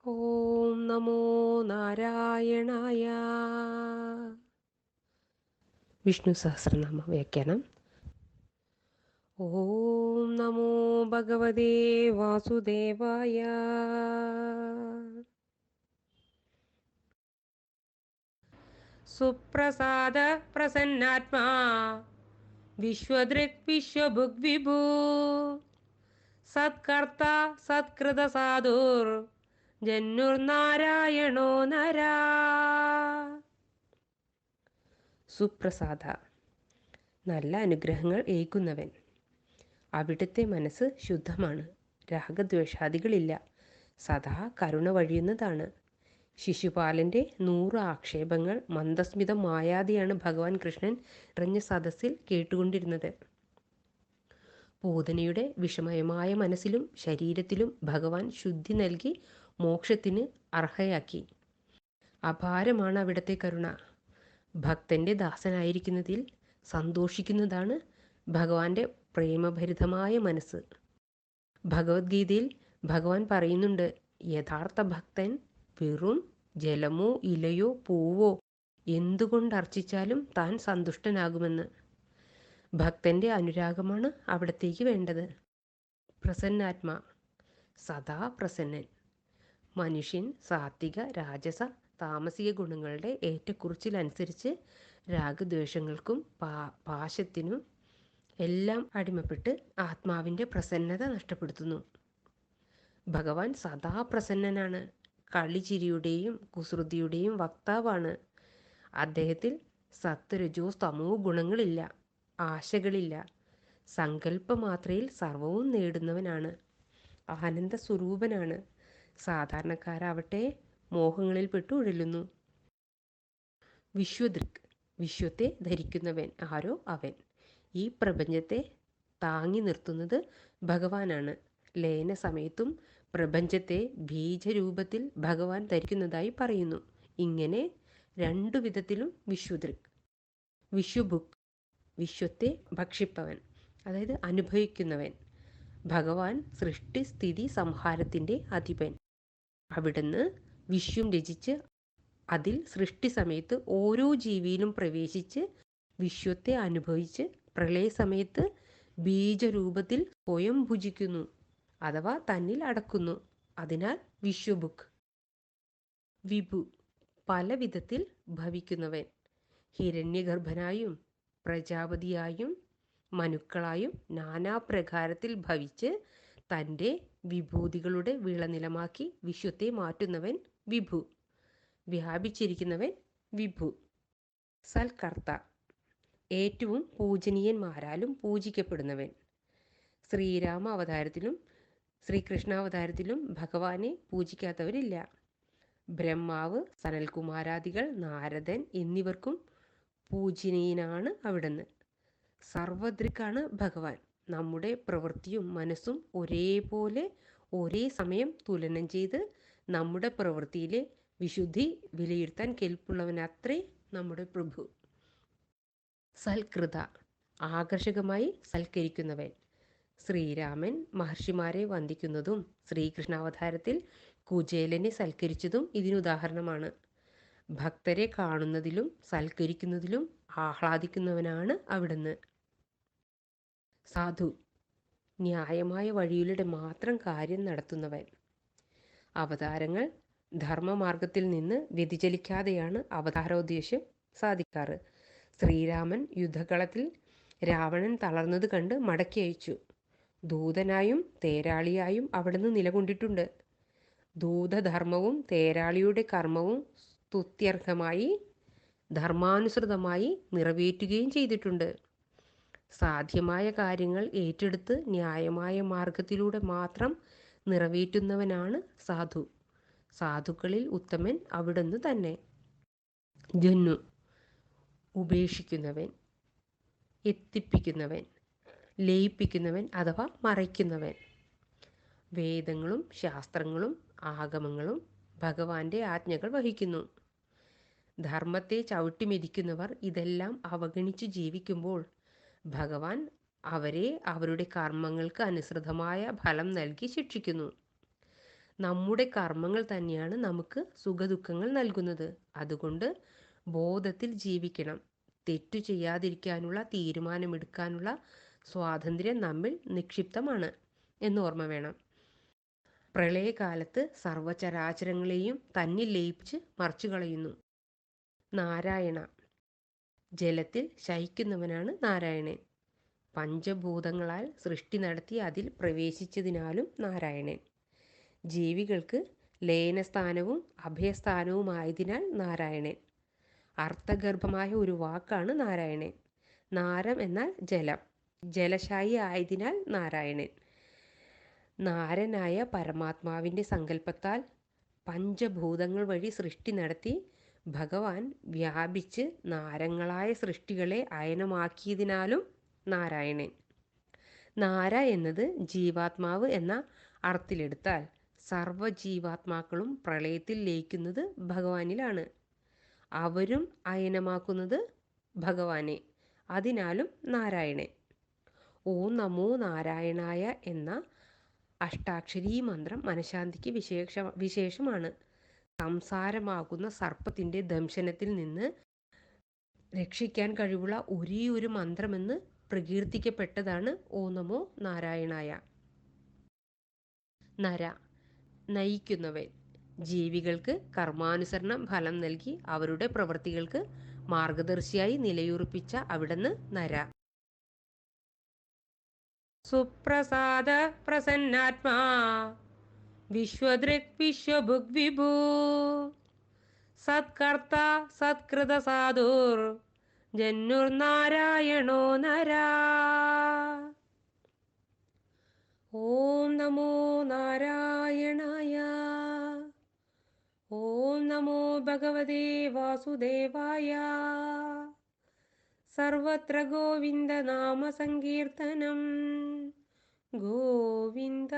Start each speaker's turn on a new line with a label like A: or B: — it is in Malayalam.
A: ഓം നമോ നാരായണായ. വിഷ്ണു സഹസ്രനാമ വ്യാഖ്യാനം. ഓം നമോ ഭഗവതേ വാസുദേവായ. സുപ്രസാദ പ്രസന്നാത്മാ വിശ്വദൃക് വിശ്വഭുഗ് വിഭൂ സത്കർത്ത സത്കൃത സാധുർ ജന്നുർനാരായണോ നരാ. സുപ്രസാദ, നല്ല അനുഗ്രഹങ്ങൾ ഏകുന്നവൻ. അവിടുത്തെ മനസ്സ് ശുദ്ധമാണ്, രാഗദ്വേഷാദികളില്ല, സദാ കരുണ വഴിയുന്നതാണ്. ശിശുപാലൻ്റെ 100 ആക്ഷേപങ്ങൾ മന്ദസ്മിതം മായാതെയാണ് ഭഗവാൻ കൃഷ്ണൻ നിറഞ്ഞ സദസ്സിൽ കേട്ടുകൊണ്ടിരുന്നത്. പൂതനയുടെ വിഷമയമായ മനസ്സിലും ശരീരത്തിലും ഭഗവാൻ ശുദ്ധി നൽകി മോക്ഷത്തിന് അർഹയാക്കി. അപാരമാണ് അവിടുത്തെ കരുണ. ഭക്തൻ്റെ ദാസനായിരിക്കുന്നതിൽ സന്തോഷിക്കുന്നതാണ് ഭഗവാന്റെ പ്രേമഭരിതമായ മനസ്സ്. ഭഗവത്ഗീതയിൽ ഭഗവാൻ പറയുന്നുണ്ട്, യഥാർത്ഥ ഭക്തൻ വെറും ജലമോ ഇലയോ പൂവോ എന്തുകൊണ്ട് അർച്ചിച്ചാലും താൻ സന്തുഷ്ടനാകുമെന്ന്. ഭക്തൻ്റെ അനുരാഗമാണ് അവിടത്തേക്ക് വേണ്ടത്. പ്രസന്നാത്മാ, സദാ പ്രസന്നൻ. മനുഷ്യൻ സാത്വിക, രാജസ, താമസിക ഗുണങ്ങളുടെ ഏറ്റക്കുറിച്ചിലനുസരിച്ച് രാഗദ്വേഷങ്ങൾക്കും പാശത്തിനും എല്ലാം അടിമപ്പെട്ട് ആത്മാവിൻ്റെ പ്രസന്നത നഷ്ടപ്പെടുത്തുന്നു. ഭഗവാൻ സദാ പ്രസന്നനാണ്. കളിചിരിയുടെയും കുസൃതിയുടെയും വക്താവാണ്. അദ്ദേഹത്തിൽ സത്ത്, രജോ, തമോ ഗുണങ്ങളില്ല, ആശകളില്ല. സങ്കല്പമാത്രയിൽ സർവവും നേടുന്നവനാണ്. ആനന്ദ സ്വരൂപനാണ്. സാധാരണക്കാരാവട്ടെ മോഹങ്ങളിൽപ്പെട്ട് ഉഴലുന്നു. വിശ്വദൃക്, വിശ്വത്തെ ധരിക്കുന്നവൻ. ആരോ അവൻ. ഈ പ്രപഞ്ചത്തെ താങ്ങി നിർത്തുന്നത് ഭഗവാനാണ്. ലയന സമയത്തും പ്രപഞ്ചത്തെ ബീജരൂപത്തിൽ ഭഗവാൻ ധരിക്കുന്നതായി പറയുന്നു. ഇങ്ങനെ 2 വിധത്തിലും വിശ്വദൃക്. വിശ്വഭുക്, വിശ്വത്തെ ഭക്ഷിപ്പവൻ, അതായത് അനുഭവിക്കുന്നവൻ. ഭഗവാൻ സൃഷ്ടി സ്ഥിതി സംഹാരത്തിൻ്റെ അധിപൻ. അവിടുന്ന് വിശ്വം രചിച്ച് അതിൽ സൃഷ്ടി സമയത്ത് ഓരോ ജീവിയിലും പ്രവേശിച്ച് വിശ്വത്തെ അനുഭവിച്ച് പ്രളയസമയത്ത് ബീജരൂപത്തിൽ സ്വയം ഭുജിക്കുന്നു, അഥവാ തന്നിൽ അടക്കുന്നു. അതിനാൽ വിശ്വഭുക്. വിഭു, പല വിധത്തിൽ ഭവിക്കുന്നവൻ. ഹിരണ്യഗർഭനായും പ്രജാപതിയായും മനുക്കളായും നാനാപ്രകാരത്തിൽ ഭവിച്ച് തൻ്റെ വിഭൂതികളുടെ വിളനിലമാക്കി വിശ്വത്തെ മാറ്റുന്നവൻ വിഭു. വ്യാപിച്ചിരിക്കുന്നവൻ വിഭു. സൽകർത്ത, ഏറ്റവും പൂജനീയന്മാരാലും പൂജിക്കപ്പെടുന്നവൻ. ശ്രീരാമ അവതാരത്തിലും ശ്രീകൃഷ്ണാവതാരത്തിലും ഭഗവാനെ പൂജിക്കാത്തവരില്ല. ബ്രഹ്മാവ്, സനൽകുമാരാദികൾ, നാരദൻ എന്നിവർക്കും പൂജനീയനാണ് അവിടുന്ന്. സർവദൃക്കാണ് ഭഗവാൻ. നമ്മുടെ പ്രവൃത്തിയും മനസ്സും ഒരേപോലെ ഒരേ സമയം തുലനം ചെയ്ത് നമ്മുടെ പ്രവൃത്തിയിലെ വിശുദ്ധി വിലയിരുത്താൻ കെൽപ്പുള്ളവനത്രേ നമ്മുടെ പ്രഭു. സൽകൃത, ആകർഷകമായി സൽക്കരിക്കുന്നവൻ. ശ്രീരാമൻ മഹർഷിമാരെ വന്ദിക്കുന്നതും ശ്രീകൃഷ്ണാവതാരത്തിൽ കുചേലനെ സൽക്കരിച്ചതും ഇതിനുദാഹരണമാണ്. ഭക്തരെ കാണുന്നതിലും സൽക്കരിക്കുന്നതിലും ആഹ്ലാദിക്കുന്നവനാണ് അവിടുന്ന്. സാധു, ന്യായമായ വഴിയിലൂടെ മാത്രം കാര്യം നടത്തുന്നവൻ. അവതാരങ്ങൾ ധർമ്മമാർഗത്തിൽ നിന്ന് വ്യതിചലിക്കാതെയാണ് അവതാരോദ്ദേശ്യം സാധിക്കാറ്. ശ്രീരാമൻ യുദ്ധകളത്തിൽ രാവണൻ തളർന്നത് കണ്ട് മടക്കി അയച്ചു. ദൂതനായും തേരാളിയായും അവിടുന്ന് നിലകൊണ്ടിട്ടുണ്ട്. ദൂതധർമ്മവും തേരാളിയുടെ കർമ്മവും സ്തുത്യർഹമായി ധർമാനുസൃതമായി നിറവേറ്റുകയും ചെയ്തിട്ടുണ്ട്. സാധ്യമായ കാര്യങ്ങൾ ഏറ്റെടുത്ത് ന്യായമായ മാർഗത്തിലൂടെ മാത്രം നിറവേറ്റുന്നവനാണ് സാധു. സാധുക്കളിൽ ഉത്തമൻ അവിടുന്ന് തന്നെ. ജന്നു, ഉപേക്ഷിക്കുന്നവൻ, എത്തിപ്പിക്കുന്നവൻ, ലയിപ്പിക്കുന്നവൻ അഥവാ മറയ്ക്കുന്നവൻ. വേദങ്ങളും ശാസ്ത്രങ്ങളും ആഗമങ്ങളും ഭഗവാന്റെ ആജ്ഞകൾ വഹിക്കുന്നു. ധർമ്മത്തെ ചവിട്ടിമെതിക്കുന്നവർ ഇതെല്ലാം അവഗണിച്ച് ജീവിക്കുമ്പോൾ ഭഗവാൻ അവരെ അവരുടെ കർമ്മങ്ങൾക്ക് അനുസൃതമായ ഫലം നൽകി ശിക്ഷിക്കുന്നു. നമ്മുടെ കർമ്മങ്ങൾ തന്നെയാണ് നമുക്ക് സുഖദുഃഖങ്ങൾ നൽകുന്നത്. അതുകൊണ്ട് ബോധത്തിൽ ജീവിക്കണം. തെറ്റു ചെയ്യാതിരിക്കാനുള്ള തീരുമാനമെടുക്കാനുള്ള സ്വാതന്ത്ര്യം നമ്മിൽ നിക്ഷിപ്തമാണ് എന്ന് ഓർമ്മ വേണം. പ്രളയകാലത്ത് സർവചരാചരങ്ങളെയും തന്നിൽ ലയിപ്പിച്ച് മറിച്ചു കളയുന്നു. നാരായണ. ജലത്തിൽ ശയിക്കുന്നവനാണ് നാരായണൻ. പഞ്ചഭൂതങ്ങളാൽ സൃഷ്ടി നടത്തി അതിൽ പ്രവേശിച്ചതിനാലും നാരായണൻ. ജീവികൾക്ക് ലയനസ്ഥാനവും അഭയസ്ഥാനവുമായതിനാൽ നാരായണൻ. അർത്ഥഗർഭമായ ഒരു വാക്കാണ് നാരായണൻ. നാരം എന്നാൽ ജലം, ജലശായി ആയതിനാൽ നാരായണൻ. നാരനായ പരമാത്മാവിൻ്റെ സങ്കല്പത്താൽ പഞ്ചഭൂതങ്ങൾ വഴി സൃഷ്ടി നടത്തി ഭഗവാൻ വ്യാപിച്ച് നാരങ്ങളായ സൃഷ്ടികളെ അയനമാക്കിയതിനാലും നാരായണൻ. നാര എന്നത് ജീവാത്മാവ് എന്ന അർത്ഥത്തിലെടുത്താൽ സർവ്വജീവാത്മാക്കളും പ്രളയത്തിൽ ലയിക്കുന്നത് ഭഗവാനിലാണ്. അവരും അയനമാക്കുന്നത് ഭഗവാനെ. അതിനാലും നാരായണൻ. ഓം നമോ നാരായണായ എന്ന അഷ്ടാക്ഷരീ മന്ത്രം മനഃശാന്തിക്ക് വിശേഷമാണ്. സംസാരമാകുന്ന സർപ്പത്തിൻ്റെ ദംശനത്തിൽ നിന്ന് രക്ഷിക്കാൻ കഴിവുള്ള ഒരേ ഒരു മന്ത്രമെന്ന് പ്രകീർത്തിക്കപ്പെട്ടതാണ് ഓം നമോ നാരായണായ. നര, നയിക്കുന്നവൻ. ജീവികൾക്ക് കർമാനുസരണം ഫലം നൽകി അവരുടെ പ്രവൃത്തികൾക്ക് മാർഗദർശിയായി നിലയുറപ്പിച്ച അവിടുന്ന് നര. സുപ്രസാദ പ്രസന്നാത്മാ വിശ്വദൃക് വിശ്വഭുഗ് വിഭൂ സത്കർത്ത സത്കൃത സാധുർ ജന്നുർനാരായണോ നരാ. ഓം നമോ നാരായണായ. ഓം നമോ ഭഗവതേ വാസുദേവായ. സർവത്ര ഗോവിന്ദ നാമ സങ്കീർത്തനം. ഗോവിന്ദ